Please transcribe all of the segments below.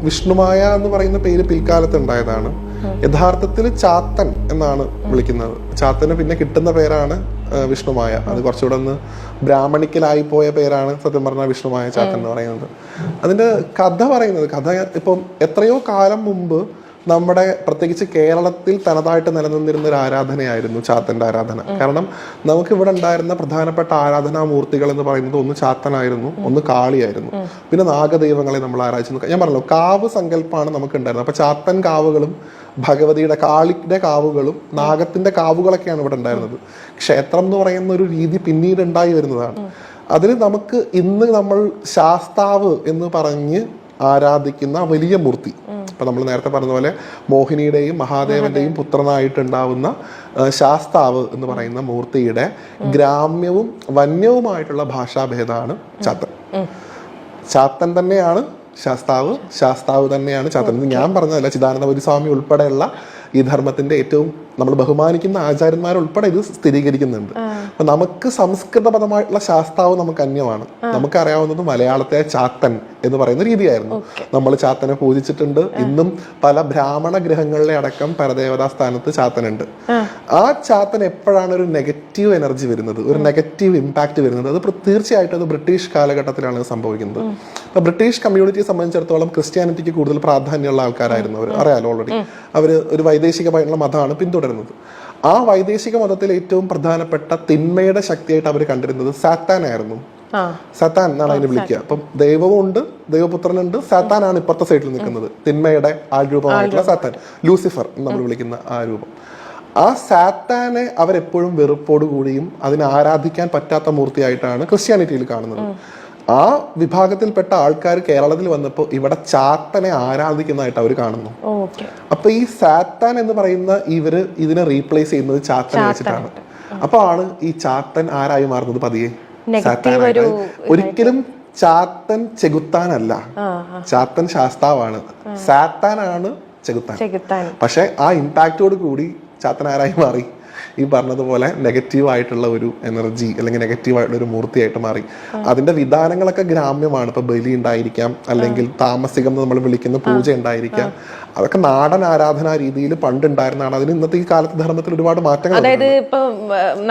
വിഷ്ണുമായ എന്ന് പറയുന്ന പേര് പിൽക്കാലത്ത് ഉണ്ടായതാണ്. യഥാർത്ഥത്തിൽ ചാത്തൻ എന്നാണ് വിളിക്കുന്നത്. ചാത്തന് പിന്നെ കിട്ടുന്ന പേരാണ് വിഷ്ണുമായ. അത് കുറച്ചുകൂടെ ഒന്ന് ബ്രാഹ്മണിക്കലായി പോയ പേരാണ് സത്യം പറഞ്ഞാൽ വിഷ്ണുമായ ചാത്തൻ എന്ന് പറയുന്നത്. അതിന്റെ കഥ ഇപ്പം എത്രയോ കാലം മുമ്പ് നമ്മുടെ പ്രത്യേകിച്ച് കേരളത്തിൽ തനതായിട്ട് നിലനിന്നിരുന്ന ഒരു ആരാധനയായിരുന്നു ചാത്തന്റെ ആരാധന. കാരണം നമുക്ക് ഇവിടെ ഉണ്ടായിരുന്ന പ്രധാനപ്പെട്ട ആരാധനാമൂർത്തികൾ എന്ന് പറയുന്നത് ഒന്ന് ചാത്തനായിരുന്നു, ഒന്ന് കാളിയായിരുന്നു, പിന്നെ നാഗദൈവങ്ങളെ നമ്മൾ ആരാധിച്ചു. ഞാൻ പറഞ്ഞല്ലോ, കാവ് സങ്കല്പമാണ് നമുക്ക് ഉണ്ടായിരുന്നത്. അപ്പൊ ചാത്തൻ കാവുകളും ഭഗവതിയുടെ കാളിയുടെ കാവുകളും നാഗത്തിന്റെ കാവുകളൊക്കെയാണ് ഇവിടെ ഉണ്ടായിരുന്നത്. ക്ഷേത്രം എന്ന് പറയുന്ന ഒരു രീതി പിന്നീട് ഉണ്ടായി വരുന്നതാണ്. അതിൽ നമുക്ക് ഇന്ന് നമ്മൾ ശാസ്താവ് എന്ന് പറഞ്ഞ് ആരാധിക്കുന്ന വലിയ മൂർത്തി, ഇപ്പൊ നമ്മൾ നേരത്തെ പറഞ്ഞ പോലെ മോഹിനിയുടെയും മഹാദേവന്റെയും പുത്രനായിട്ടുണ്ടാവുന്ന ശാസ്താവ് എന്ന് പറയുന്ന മൂർത്തിയുടെ ഗ്രാമ്യവും വന്യവുമായിട്ടുള്ള ഭാഷാഭേദമാണ് ചാത്തൻ. ചാത്തൻ തന്നെയാണ് ശാസ്താവ്, ശാസ്താവ് തന്നെയാണ് ചാത്തൻ. ഞാൻ പറഞ്ഞതല്ല, ചിദാനന്ദപുരി സ്വാമി ഉൾപ്പെടെയുള്ള ഈ ധർമ്മത്തിന്റെ ഏറ്റവും നമ്മൾ ബഹുമാനിക്കുന്ന ആചാര്യന്മാരുൾപ്പെടെ ഇത് സ്ഥിരീകരിക്കുന്നുണ്ട്. അപ്പൊ നമുക്ക് സംസ്കൃതപരമായിട്ടുള്ള ശാസ്താവ് നമുക്ക് അന്യമാണ്. നമുക്കറിയാവുന്നത് മലയാളത്തെ ചാത്തൻ എന്ന് പറയുന്ന രീതിയായിരുന്നു. നമ്മൾ ചാത്തനെ പൂജിച്ചിട്ടുണ്ട്. ഇന്നും പല ബ്രാഹ്മണ ഗ്രഹങ്ങളിലെ അടക്കം പരദേവതാ സ്ഥാനത്ത് ചാത്തനുണ്ട്. ആ ചാത്തൻ എപ്പോഴാണ് ഒരു നെഗറ്റീവ് എനർജി വരുന്നത്, ഒരു നെഗറ്റീവ് ഇമ്പാക്ട് വരുന്നത്, അത് തീർച്ചയായിട്ടും അത് ബ്രിട്ടീഷ് കാലഘട്ടത്തിലാണ് സംഭവിക്കുന്നത്. അപ്പൊ ബ്രിട്ടീഷ് കമ്മ്യൂണിറ്റിയെ സംബന്ധിച്ചിടത്തോളം ക്രിസ്ത്യാനിറ്റിക്ക് കൂടുതൽ പ്രാധാന്യമുള്ള ആൾക്കാരായിരുന്നു അവർ. അറിയാലോ, ഓൾറെഡി അവര് ഒരു വൈദേശികമായിട്ടുള്ള മതമാണ് പിന്തുടരുന്നത്. ആ വൈദേശിക മതത്തിൽ ഏറ്റവും പ്രധാനപ്പെട്ട തിന്മയുടെ ശക്തിയായിട്ട് അവർ കണ്ടിരുന്നത് സാത്താനായിരുന്നു. സാത്താൻ എന്നാണ് അതിനെ വിളിക്കുക. അപ്പം ദൈവവും ഉണ്ട്, ദൈവപുത്രനുണ്ട്, സാത്താനാണ് ഇപ്പുറത്തെ സൈഡിൽ നിൽക്കുന്നത്, തിന്മയുടെ ആൾരൂപമായിട്ടുള്ള സാത്താൻ, ലൂസിഫർ എന്ന് നമ്മൾ വിളിക്കുന്ന ആ രൂപം. ആ സാത്താനെ അവരെപ്പോഴും വെറുപ്പോടുകൂടിയും അതിനെ ആരാധിക്കാൻ പറ്റാത്ത മൂർത്തിയായിട്ടാണ് ക്രിസ്ത്യാനിറ്റിയിൽ കാണുന്നത്. ആ വിഭാഗത്തിൽപ്പെട്ട ആൾക്കാർ കേരളത്തിൽ വന്നപ്പോൾ ഇവിടെ ചാത്തനെ ആരാധിക്കുന്നതായിട്ട് അവർ കാണുന്നു. അപ്പൊ ഈ സാത്താൻ എന്ന് പറയുന്ന ഇവര് ഇതിനെ റീപ്ലേസ് ചെയ്യുന്നത് ചാത്തനെ വെച്ചിട്ടാണ്. അപ്പൊ ആണ് ഈ ചാത്തൻ ആരായി മാറുന്നത് പതിയെ സാത്താനായിട്ട്. ഒരിക്കലും ചാത്തൻ ചെകുത്താനല്ല, ചാത്തൻ ശാസ്താവാണ്, സാത്താനാണ് ചെകുത്താൻ. പക്ഷെ ആ ഇമ്പാക്റ്റോട് കൂടി ചാത്തൻ ആരായി മാറി? ഈ പറഞ്ഞതുപോലെ നെഗറ്റീവ് ആയിട്ടുള്ള ഒരു എനർജി അല്ലെങ്കിൽ നെഗറ്റീവ് ആയിട്ടുള്ള ഒരു മൂർത്തിയായിട്ട് മാറി. അതിന്റെ വിധാനങ്ങളൊക്കെ ഗ്രാമ്യമാണ്. ഇപ്പൊ ബലി ഉണ്ടായിരിക്കാം, അല്ലെങ്കിൽ താമസികം നമ്മൾ വിളിക്കുന്ന പൂജ ഉണ്ടായിരിക്കാം. അതൊക്കെ നാടൻ ആരാധനാ രീതിയിൽ പണ്ടുണ്ടായിരുന്നതാണ്. അതിന് ഇന്നത്തെ ഈ കാലത്ത് ധർമ്മത്തിൽ ഒരുപാട് മാറ്റങ്ങൾ,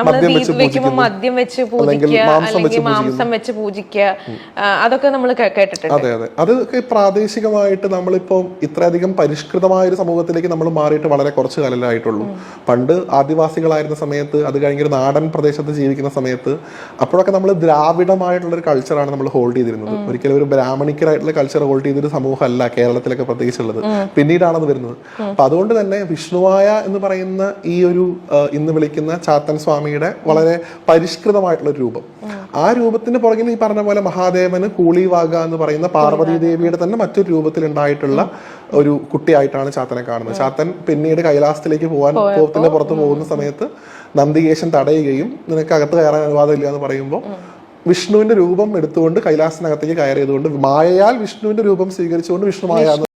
മദ്യം വെച്ച് പൂജിക്കുക, മാംസം വെച്ച് പൂജിക്കുക, അതൊക്കെ നമ്മൾ കേട്ടിട്ടുണ്ട്. അതെ അതെ, അതൊക്കെ പ്രാദേശികമായിട്ട് നമ്മളിപ്പോ ഇത്രയധികം പരിഷ്കൃതമായ ഒരു സമൂഹത്തിലേക്ക് നമ്മൾ മാറിയിട്ട് വളരെ കുറച്ച് കാലമായിട്ടുള്ളൂ. പണ്ട് ആദിവാസികളായിരുന്ന സമയത്ത്, അത് കഴിഞ്ഞൊരു നാടൻ പ്രദേശത്ത് ജീവിക്കുന്ന സമയത്ത്, അപ്പോഴൊക്കെ നമ്മൾ ദ്രാവിഡമായിട്ടുള്ള ഒരു കൾച്ചറാണ് നമ്മൾ ഹോൾഡ് ചെയ്തിരുന്നത്. ഒരിക്കലും ഒരു ബ്രാഹ്മണിക്കരായിട്ടുള്ള കൾച്ചർ ഹോൾഡ് ചെയ്തൊരു സമൂഹമല്ല കേരളത്തിലൊക്കെ പ്രത്യേകിച്ചുള്ളത്. പിന്നീടാണത് വരുന്നത്. അപ്പൊ അതുകൊണ്ട് തന്നെ വിഷ്ണുവായ എന്ന് പറയുന്ന ഈ ഒരു ഇന്ന് വിളിക്കുന്ന ചാത്തൻ സ്വാമിയുടെ വളരെ പരിഷ്കൃതമായിട്ടുള്ള ഒരു രൂപം, ആ രൂപത്തിന് പുറകിൽ ഈ പറഞ്ഞ പോലെ മഹാദേവന് കൂളിവാക എന്ന് പറയുന്ന പാർവതി ദേവിയുടെ തന്നെ മറ്റൊരു രൂപത്തിൽ ഉണ്ടായിട്ടുള്ള ഒരു കുട്ടിയായിട്ടാണ് ചാത്തനെ കാണുന്നത്. ചാത്തൻ പിന്നീട് കൈലാസത്തിലേക്ക് പോകത്തിന്റെ പുറത്ത് പോകുന്ന സമയത്ത് നന്ദികേശൻ തടയുകയും നിനക്ക് അകത്ത് കയറാൻ അനുവാദമില്ല എന്ന് പറയുമ്പോൾ വിഷ്ണുവിന്റെ രൂപം എടുത്തുകൊണ്ട് കൈലാസത്തിനകത്തേക്ക് കയറിയതുകൊണ്ട് മായയാൽ വിഷ്ണുവിന്റെ രൂപം സ്വീകരിച്ചുകൊണ്ട് വിഷ്ണുമായ